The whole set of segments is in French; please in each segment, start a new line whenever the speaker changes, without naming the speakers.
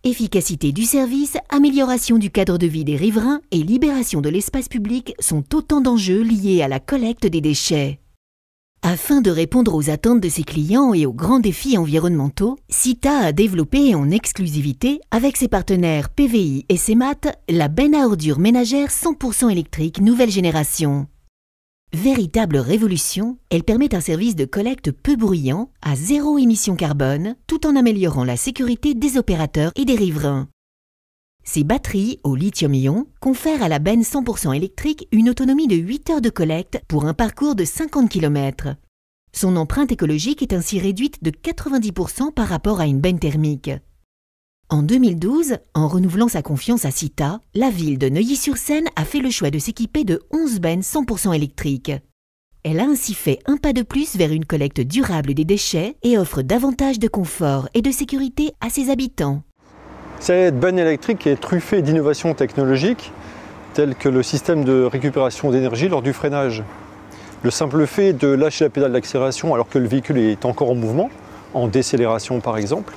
Efficacité du service, amélioration du cadre de vie des riverains et libération de l'espace public sont autant d'enjeux liés à la collecte des déchets. Afin de répondre aux attentes de ses clients et aux grands défis environnementaux, Cita a développé en exclusivité, avec ses partenaires PVI et CEMAT, la benne à ordures ménagère 100% électrique nouvelle génération. Véritable révolution, elle permet un service de collecte peu bruyant, à zéro émission carbone, tout en améliorant la sécurité des opérateurs et des riverains. Ces batteries au lithium-ion confèrent à la benne 100% électrique une autonomie de 8 heures de collecte pour un parcours de 50 km. Son empreinte écologique est ainsi réduite de 90% par rapport à une benne thermique. En 2012, en renouvelant sa confiance à Cita, la ville de Neuilly-sur-Seine a fait le choix de s'équiper de 11 bennes 100% électriques. Elle a ainsi fait un pas de plus vers une collecte durable des déchets et offre davantage de confort et de sécurité à ses habitants.
Cette benne électrique est truffée d'innovations technologiques telles que le système de récupération d'énergie lors du freinage. Le simple fait de lâcher la pédale d'accélération alors que le véhicule est encore en mouvement, en décélération par exemple,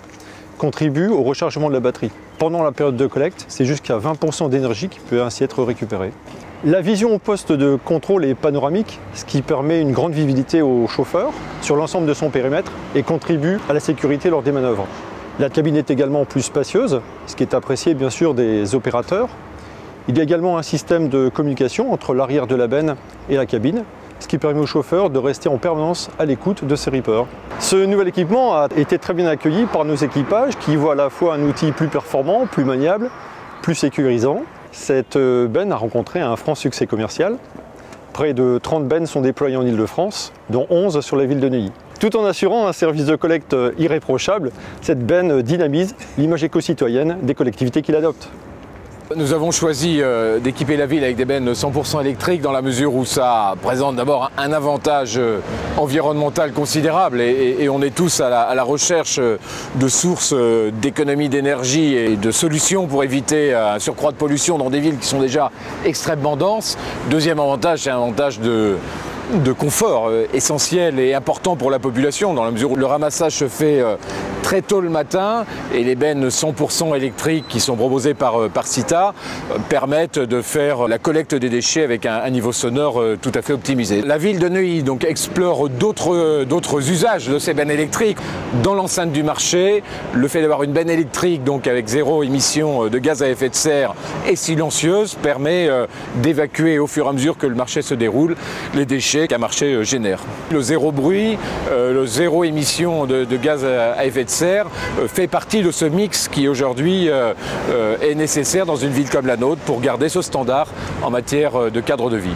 contribue au rechargement de la batterie. Pendant la période de collecte, c'est jusqu'à 20% d'énergie qui peut ainsi être récupérée. La vision au poste de contrôle est panoramique, ce qui permet une grande visibilité au chauffeur sur l'ensemble de son périmètre et contribue à la sécurité lors des manœuvres. La cabine est également plus spacieuse, ce qui est apprécié bien sûr des opérateurs. Il y a également un système de communication entre l'arrière de la benne et la cabine, ce qui permet au chauffeur de rester en permanence à l'écoute de ses rippers. Ce nouvel équipement a été très bien accueilli par nos équipages qui voient à la fois un outil plus performant, plus maniable, plus sécurisant. Cette benne a rencontré un franc succès commercial. Près de 30 bennes sont déployées en Ile-de-France, dont 11 sur la ville de Neuilly. Tout en assurant un service de collecte irréprochable, cette benne dynamise l'image éco-citoyenne des collectivités qui l'adoptent.
Nous avons choisi d'équiper la ville avec des bennes 100% électriques dans la mesure où ça présente d'abord un avantage environnemental considérable et on est tous à la recherche de sources d'économie d'énergie et de solutions pour éviter un surcroît de pollution dans des villes qui sont déjà extrêmement denses. Deuxième avantage, c'est un avantage de confort essentiel et important pour la population dans la mesure où le ramassage se fait très tôt le matin et les bennes 100% électriques qui sont proposées par Cita permettent de faire la collecte des déchets avec un niveau sonore tout à fait optimisé. La ville de Neuilly donc explore d'autres usages de ces bennes électriques. Dans l'enceinte du marché, le fait d'avoir une benne électrique donc avec zéro émission de gaz à effet de serre et silencieuse permet d'évacuer au fur et à mesure que le marché se déroule les déchets qu'un marché génère. Le zéro bruit, le zéro émission de gaz à effet de serre fait partie de ce mix qui aujourd'hui est nécessaire dans une ville comme la nôtre pour garder ce standard en matière de cadre de vie.